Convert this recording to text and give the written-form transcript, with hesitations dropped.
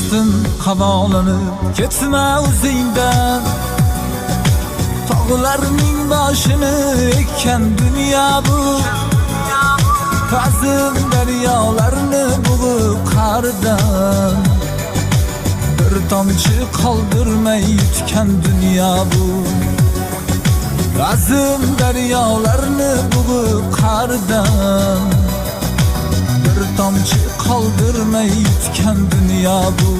do'stim havolanib ketma o'zingdan. Tog'larning boshini ekkan dunyo bu, ta'zim daryolarni bo'g'ib qa'ridan. Bir tomchi qoldirmay yutgan dunyo bu, ta'zim daryolarni bo'g'ib qa'ridan. Bir tomchi qoldirmay yutgan dunyo bu.